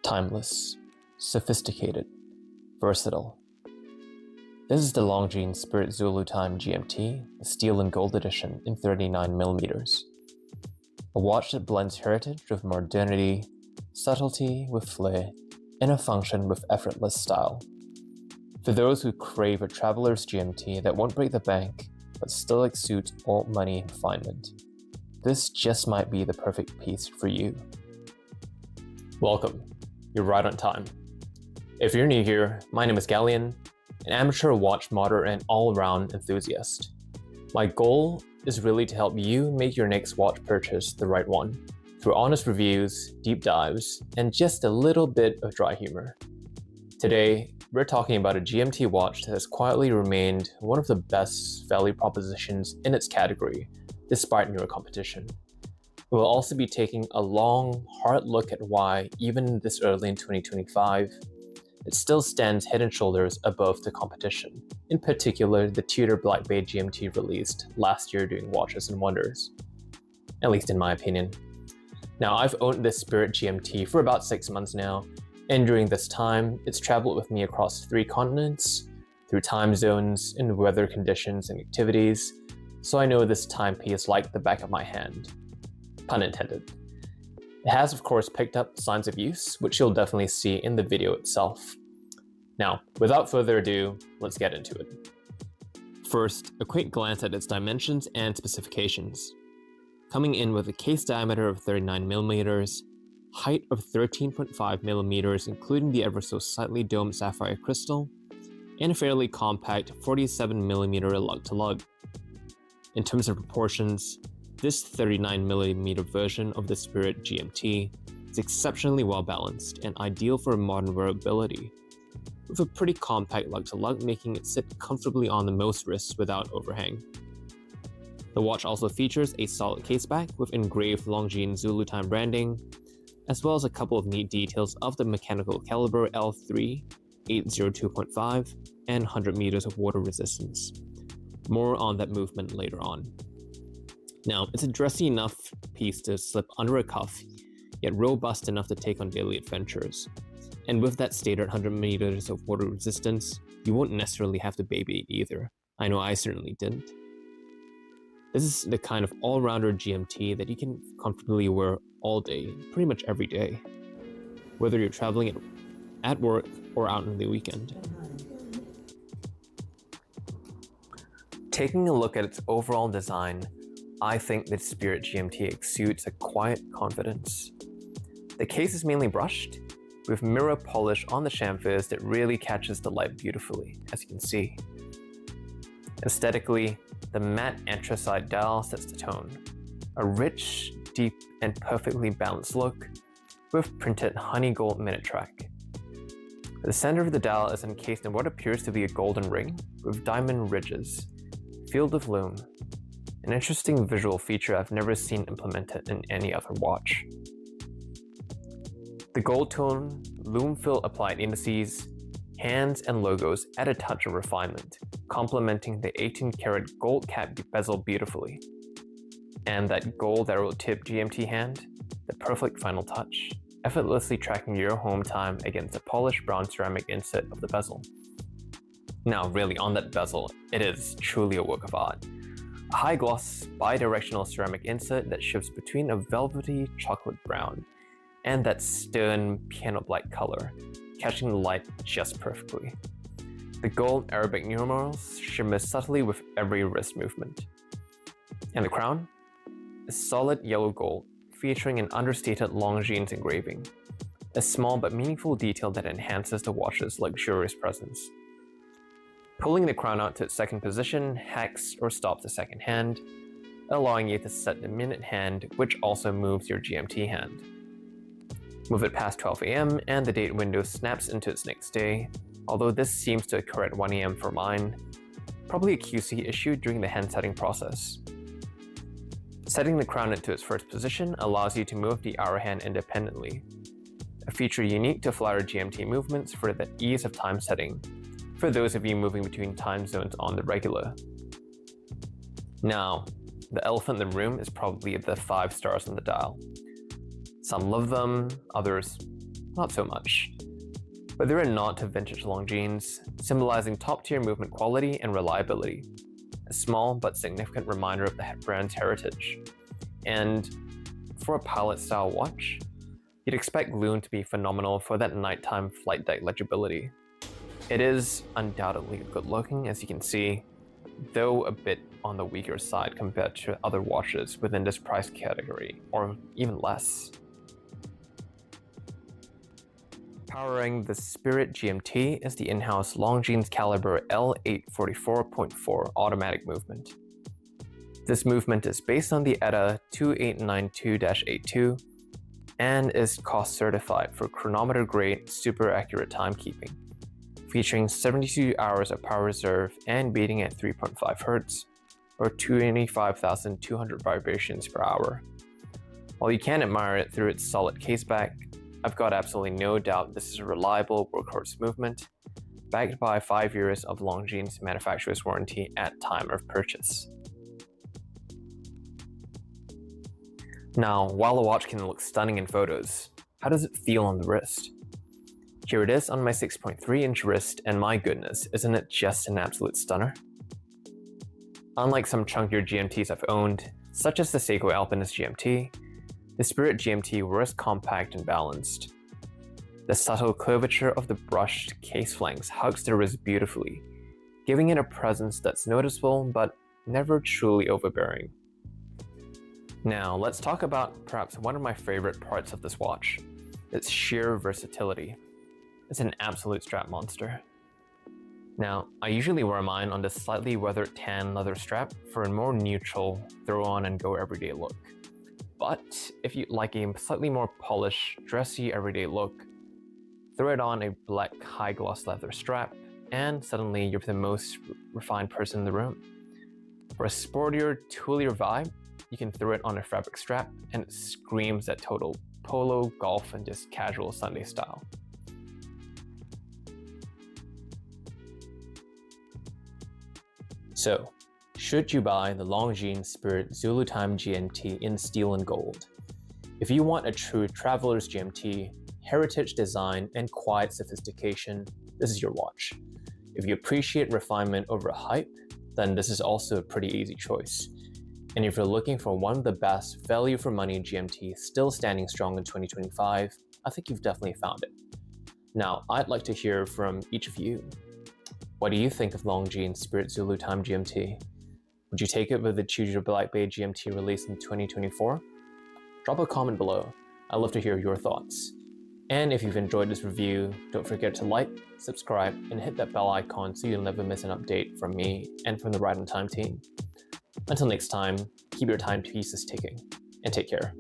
Timeless, sophisticated, versatile. This is the Longines Spirit Zulu Time GMT, the steel and gold edition in 39mm. A watch that blends heritage with modernity, subtlety with flair, inner function with effortless style. For those who crave a traveler's GMT that won't break the bank, but still exudes old money and refinement, this just might be the perfect piece for you. Welcome. You're right on time. If you're new here, my name is Galleon, an amateur watch modder and all-around enthusiast. My goal is really to help you make your next watch purchase the right one, through honest reviews, deep dives, and just a little bit of dry humor. Today, we're talking about a GMT watch that has quietly remained one of the best value propositions in its category, despite newer competition. We'll also be taking a long, hard look at why, even this early in 2025, it still stands head and shoulders above the competition, in particular the Tudor Black Bay GMT released last year doing watches and wonders, at least in my opinion. Now, I've owned this Spirit GMT for about 6 months now, and during this time, it's traveled with me across 3 continents, through time zones, and weather conditions and activities, so I know this timepiece like the back of my hand. Pun intended. It has, of course, picked up signs of use, which you'll definitely see in the video itself. Now, without further ado, let's get into it. First, a quick glance at its dimensions and specifications. Coming in with a case diameter of 39mm, height of 13.5mm including the ever so slightly domed sapphire crystal, and a fairly compact 47mm lug-to-lug. In terms of proportions, this 39mm version of the Spirit GMT is exceptionally well balanced and ideal for modern wearability, with a pretty compact lug-to-lug making it sit comfortably on the most wrists without overhang. The watch also features a solid caseback with engraved Longines Zulu Time branding, as well as a couple of neat details of the mechanical caliber L3, 802.5, and 100 meters of water resistance. More on that movement later on. Now, it's a dressy enough piece to slip under a cuff, yet robust enough to take on daily adventures. And with that stated 100 meters of water resistance, you won't necessarily have to baby it either. I know I certainly didn't. This is the kind of all-rounder GMT that you can comfortably wear all day, pretty much every day, whether you're traveling at work or out on the weekend. Taking a look at its overall design, I think that Spirit GMT exudes a quiet confidence. The case is mainly brushed, with mirror polish on the chamfers that really catches the light beautifully, as you can see. Aesthetically, the matte anthracite dial sets the tone. A rich, deep, and perfectly balanced look, with printed honey gold minute track. The center of the dial is encased in what appears to be a golden ring, with diamond ridges, filled with lume. An interesting visual feature I've never seen implemented in any other watch. The gold tone, lume fill applied indices, hands, and logos add a touch of refinement, complementing the 18-karat gold cap bezel beautifully. And that gold arrow tip GMT hand, the perfect final touch, effortlessly tracking your home time against the polished brown ceramic inset of the bezel. Now, really, on that bezel, it is truly a work of art. A high-gloss, bi-directional ceramic insert that shifts between a velvety chocolate brown and that stern piano black color, catching the light just perfectly. The gold Arabic numerals shimmer subtly with every wrist movement. And the crown? A solid yellow gold, featuring an understated Longines engraving, a small but meaningful detail that enhances the watch's luxurious presence. Pulling the crown out to its second position hacks or stops the second hand, allowing you to set the minute hand, which also moves your GMT hand. Move it past 12 AM and the date window snaps into its next day, although this seems to occur at 1 AM for mine, probably a QC issue during the hand setting process. Setting the crown into its first position allows you to move the hour hand independently, a feature unique to flyer GMT movements for the ease of time setting, for those of you moving between time zones on the regular. Now, the elephant in the room is probably the 5 stars on the dial. Some love them, others not so much. But they're a nod to vintage Longines, symbolizing top-tier movement quality and reliability. A small but significant reminder of the brand's heritage. And for a pilot-style watch, you'd expect Loon to be phenomenal for that nighttime flight deck legibility. It is undoubtedly good looking, as you can see, though a bit on the weaker side compared to other watches within this price category, or even less. Powering the Spirit GMT is the in-house Longines caliber L844.4 automatic movement. This movement is based on the ETA 2892-82 and is cost certified for chronometer grade super accurate timekeeping, featuring 72 hours of power reserve and beating at 3.5 Hz, or 25,200 vibrations per hour. While you can admire it through its solid caseback, I've got absolutely no doubt this is a reliable workhorse movement, backed by 5 years of Longines manufacturer's warranty at time of purchase. Now, while the watch can look stunning in photos, how does it feel on the wrist? Here it is on my 6.3-inch wrist, and my goodness, isn't it just an absolute stunner? Unlike some chunkier GMTs I've owned, such as the Seiko Alpinist GMT, the Spirit GMT was compact and balanced. The subtle curvature of the brushed case flanks hugs the wrist beautifully, giving it a presence that's noticeable but never truly overbearing. Now, let's talk about perhaps one of my favorite parts of this watch, its sheer versatility. It's an absolute strap monster. Now, I usually wear mine on this slightly weathered tan leather strap for a more neutral, throw on and go everyday look. But if you'd like a slightly more polished, dressy everyday look, throw it on a black high gloss leather strap, and suddenly you're the most refined person in the room. For a sportier, toolier vibe, you can throw it on a fabric strap, and it screams that total polo, golf, and just casual Sunday style. So, should you buy the Longines Spirit Zulu Time GMT in steel and gold? If you want a true traveler's GMT, heritage design, and quiet sophistication, this is your watch. If you appreciate refinement over hype, then this is also a pretty easy choice. And if you're looking for one of the best value for money GMT still standing strong in 2025, I think you've definitely found it. Now, I'd like to hear from each of you. What do you think of Longines Spirit Zulu Time GMT? Would you take it with the Tudor Black Bay GMT released in 2024? Drop a comment below. I'd love to hear your thoughts. And if you've enjoyed this review, don't forget to like, subscribe, and hit that bell icon so you'll never miss an update from me and from the Ride on Time team. Until next time, keep your timepieces ticking, and take care.